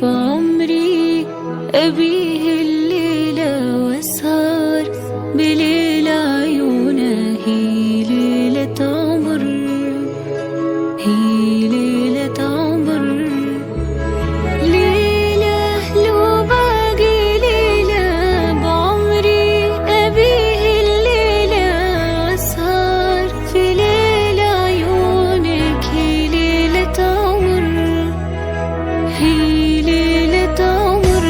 بعمري أبيه الليلة وأسهر بليل عيونه. هي ليلة عمر، هي ليلة عمر، ليلة لو باقي ليلة بعمري أبيه الليلة وأسهر في ليل عيونك. هي ليلة عمر، هي ليلة عمر،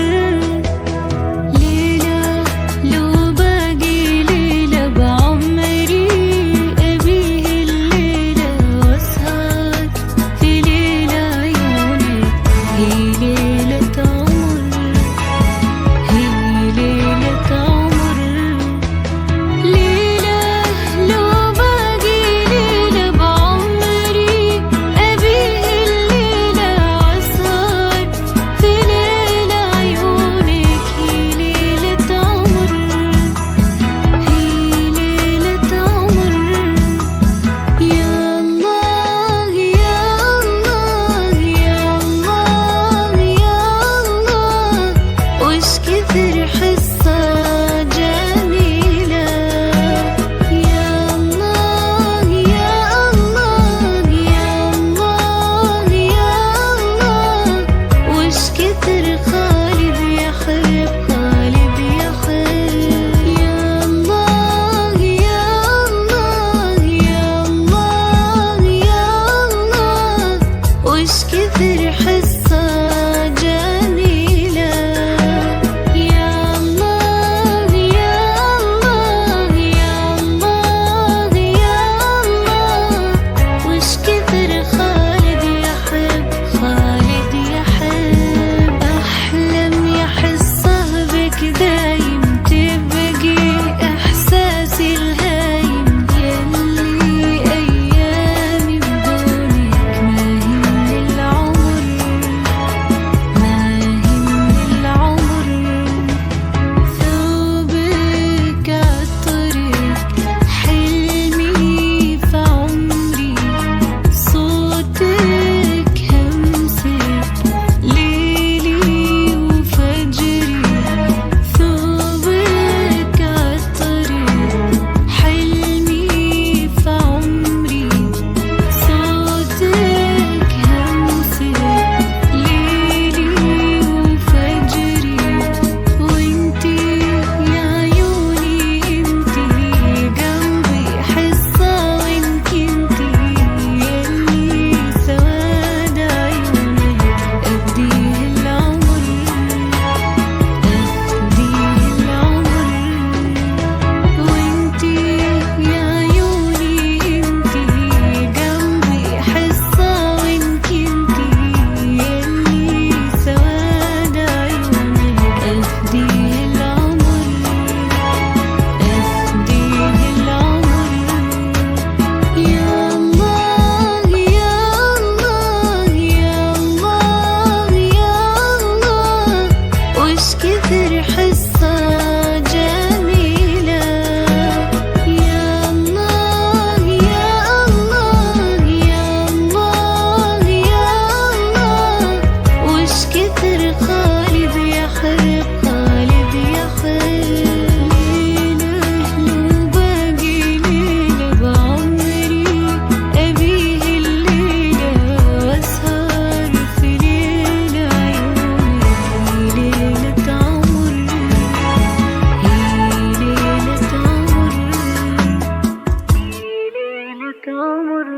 ليلة لو باقي ليلة بعمري أبيه الليلة وأسهر في ليل عيونك. هي ليلة عمر، هي ليلة عمر، ليلة لو باقي ليلة بعمري أبيه الليلة وأسهر في ليل عيونك. هي ليلة عمر، هي ليلة عمر. يا الله يا الله يا الله يا الله، وش كثر حصة جميلة. يا الله يا الله يا الله يا الله، وش كثر خالد يحب، خالد يحب. يا الله يا الله يا الله يا الله، وش كثر حصة جميلة. يا الله يا الله يا الله يا الله، وش كثر خالد يحب، خالد يحب. أحلم يا حصة بك دايم تبقي إحساسي الهايم، يلي أيامي بدونك ما هي من العمر، ما هي من العمر. ثوبك عطرك حلمي في عمري، صوتك همسك ليلي وفجري. ثوبك عطرك حلمي في عمري، صوتك همسك ليلي وفجري. وانتي يا عيوني انتي جنبي حصة، وانتي انتي يلي سواد عيونك أفديه العمر، أفديه العمر. وانتي يا عيوني انتي جنبي حصة، وانتي انتي يلي سواد عيونك أفديه العمر، أفديه العمر. يا الله يا الله يا الله يا الله، وش كثر حصة جميلة. يا الله يا الله يا الله يا الله، وش كثر خالد يحب، خالد يحب. ليلة لو باقي ليلة بعمري أبيه الليلة وأسهر في ليل عيونك. هي ليلة عمر، هي ليلة عمر، هي ليلة عمر.